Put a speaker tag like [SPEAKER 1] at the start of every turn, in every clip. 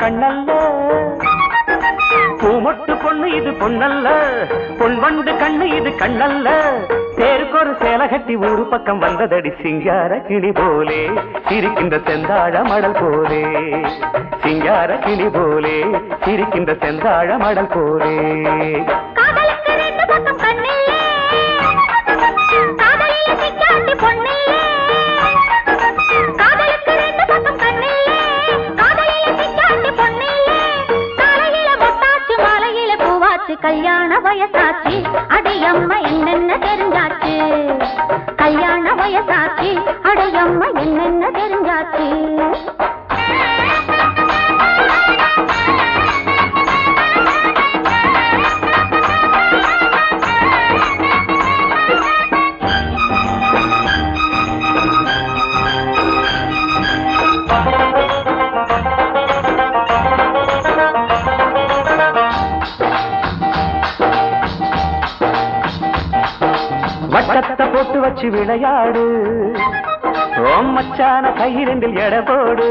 [SPEAKER 1] கண்ணல்ல பூமொட்டு பொண்ணு இது பொன்னல்ல பொன்வண்டு கண்ணு இது கண்ணல்ல தேருக்கொரு சேலை கட்டி ஊரு பக்கம் வந்ததடி சிங்கார கிளி போலே சிரிக்கின்ற செந்தாழ மடல் போலே சிங்கார கிளி போலே சிரிக்கின்ற செந்தாழ மடல் போலே
[SPEAKER 2] கல்யாண வயசாச்சு அடையம்மா என்னென்ன தெரிஞ்சாச்சு கல்யாண வயசாச்சு அடையம்மா என்னென்ன தெரிஞ்சாச்சு
[SPEAKER 1] வட்டத்தை போட்டு வச்சு விளையாடு ஓம் மச்சான கையிரண்டில் எடை போடு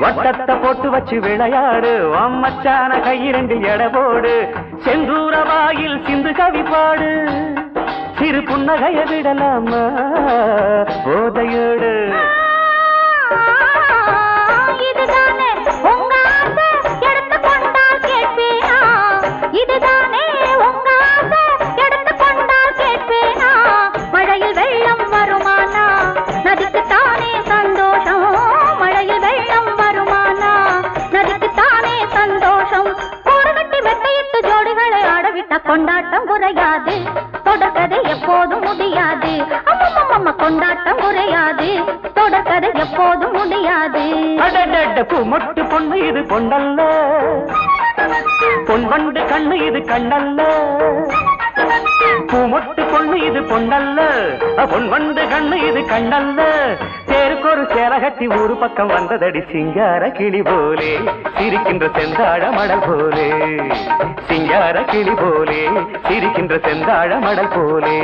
[SPEAKER 1] வட்டத்தை போட்டு வச்சு விளையாடு ஓம் மச்சான கையிரண்டில் எடை போடு செந்தூர வாயில் சிந்து கவி பாடு சிறு புன்னகைய விடலாமா போதையோடு
[SPEAKER 2] கொண்டாட்டம் குறையாது தொடர்கதை எப்போதும் முடியாது அம்மம்மா கொண்டாட்டம் குறையாது தொடர்கதை எப்போதும் முடியாது
[SPEAKER 1] பூமொட்டு பொண்ணு இது பொன்னல்ல பொன்வண்டு கண்ணு இது கண்ணல்ல பூமொட்டு பொண்ணு இது பொன்னல்ல பொன்வண்டு கண்ணு இது கண்ணல்ல தேருக்கொரு சேலை கட்டி ஊரு பக்கம் வந்ததடி சிங்கார கிளி போலே சிரிக்கின்ற செந்தாழ மடல் போலே சிங்கார கிளி போலே சிரிக்கின்ற செந்தாழ மடல் போலே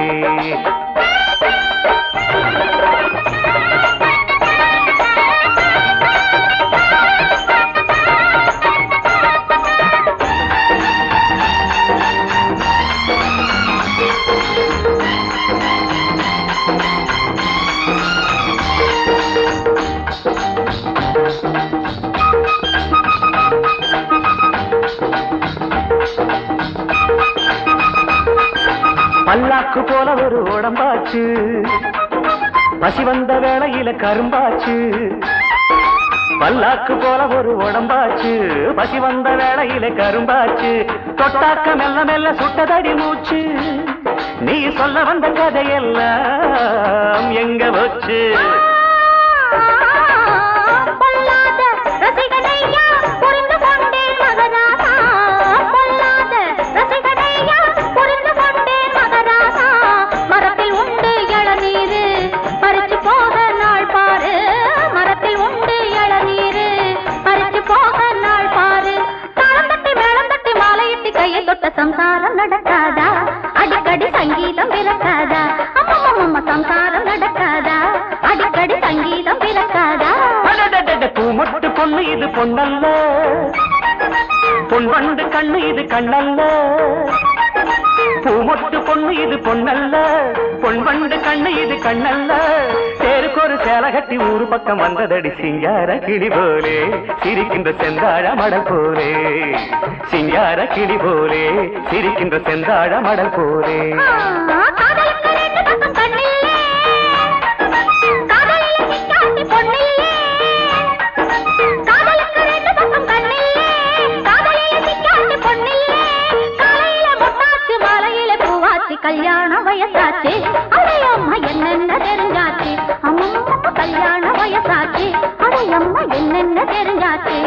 [SPEAKER 1] பல்லாக்கு போல ஒரு உடம்பாச்சு பசி வந்த வேளையில கரும்பாச்சு பல்லாக்கு போல ஒரு உடம்பாச்சு பசி வந்த வேளையில கரும்பாச்சு தொட்டாக்க மெல்ல மெல்ல சுட்டதடி மூச்சு நீ சொல்ல வந்த கதையெல்லாம் எங்க வச்சு சம்சாரம் நடக்காதா அடிக்கடி சங்கீதம் பிறக்காதா அம்மம்மா சம்சாரம் நடக்காதா அடிக்கடி சங்கீதம் பிறக்காதா பூமொட்டு பொண்ணு இது பொன்னல்ல பொன்வண்டு கண்ணு இது கண்ணல்ல பூமொட்டு பொண்ணு இது பொன்னல்ல பொன்வண்டு கண்ணு இது கண்ணல்ல தேருக்கொரு சேலை கட்டி ஊரு பக்கம் வந்ததடி சிங்கார கிளி போலே சிரிக்கின்ற செந்தாழ மடல் போலே சிங்கார கிளி போலே சிரிக்கின்ற செந்தாழ மடல் போலே
[SPEAKER 2] கல்யாண வயசாச்சு அடையம்மா என்னென்ன தெரிஞ்சாச்சு அம்மா கல்யாண வயசாச்சு அடையம்மா என்னென்ன தெரிஞ்சாச்சு